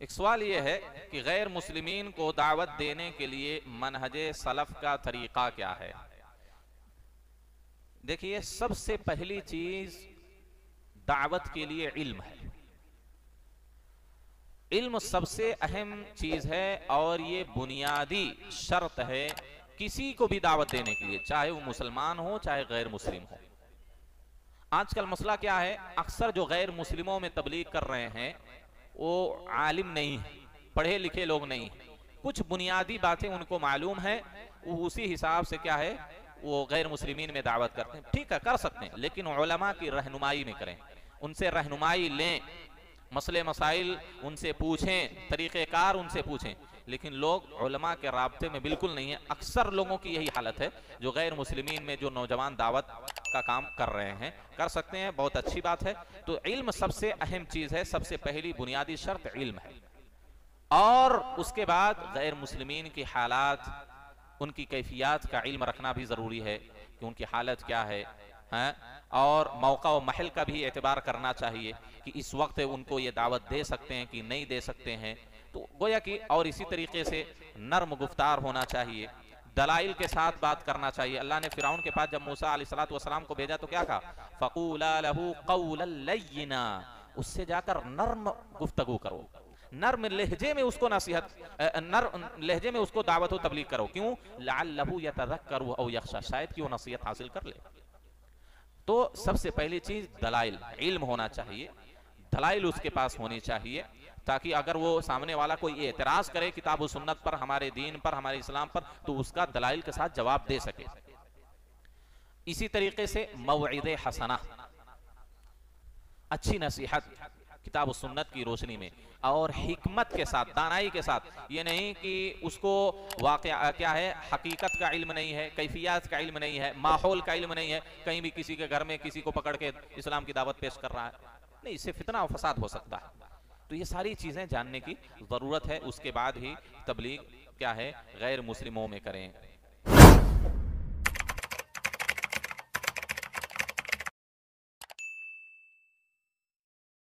एक सवाल यह है कि गैर मुस्लिमीन को दावत देने के लिए मनहजे सलफ का तरीका क्या है। देखिए, सबसे पहली चीज दावत के लिए इल्म है। इल्म सबसे अहम चीज है और ये बुनियादी शर्त है किसी को भी दावत देने के लिए, चाहे वो मुसलमान हो चाहे गैर मुस्लिम हो। आजकल मसला क्या है, अक्सर जो गैर मुस्लिमों में तबलीग कर रहे हैं वो आलिम नहीं है, पढ़े लिखे लोग नहीं है, कुछ बुनियादी बातें उनको मालूम है, वो उसी हिसाब से क्या है वो गैर मुस्लिमीन में दावत करते हैं। ठीक है, कर सकते हैं, लेकिन उलमा की रहनुमाई में करें, उनसे रहनुमाई लें, मसले मसाइल उनसे पूछें, तरीक़ेकार उनसे पूछें। लेकिन लोग उलमा के राब्ते में बिल्कुल नहीं है। अक्सर लोगों की यही हालत है, जो गैर मुस्लिमीन में जो नौजवान दावत का काम कर रहे हैं, कर सकते हैं, बहुत अच्छी बात है। तो इल्म सबसे अहम चीज़ है, सबसे पहली बुनियादी शर्त इल्म है। और उसके बाद गैर मुस्लिमीन की हालात, उनकी कैफियत का इल्म रखना भी ज़रूरी है कि उनकी हालत क्या है, हैं? और मौका व महल का भी एतबार करना चाहिए कि इस वक्त उनको ये दावत दे सकते हैं कि नहीं दे सकते हैं। तो गोया कि और इसी तरीके से नर्म गुफ्तार होना चाहिए, दलाइल के साथ बात करना चाहिए। अल्लाह ने फिरौन के पास जब मूसा अलैहिस्सलातु वस्सलाम को भेजा तो क्या कहा, फ़क़ूला लहू क़ौलन लय्यिना, उससे जाकर नर्म गुफ्तगू करो, नर्म लहजे में उसको नसीहत, नर्म लहजे में उसको दावत व तबलीग करो। क्यों? लअल्लहु यतज़क्करु औ यख्शा, शायद कि वो नसीहत हासिल कर ले। तो सबसे पहली चीज दलाइल, इल्म होना चाहिए, दलाइल उसके पास होनी चाहिए, ताकि अगर वो सामने वाला कोई एतराज करे किताब व सुन्नत पर, हमारे दीन पर, हमारे इस्लाम पर, तो उसका दलाइल के साथ जवाब दे सके। इसी तरीके से मौइज़े हसना, अच्छी नसीहत किताब व सुन्नत की रोशनी में और हिकमत के साथ, दानाई के साथ। ये नहीं कि उसको वाक़या क्या है, हकीकत का इल्म नहीं है, कैफियत का इल्म नहीं है, माहौल का इल्म नहीं है, कहीं भी किसी के घर में किसी को पकड़ के इस्लाम की दावत पेश कर रहा है, नहीं, इससे फितना और फसाद हो सकता है। तो ये सारी चीज़ें जानने की ज़रूरत है, उसके बाद ही तबलीग क्या है गैर मुस्लिमों में करें।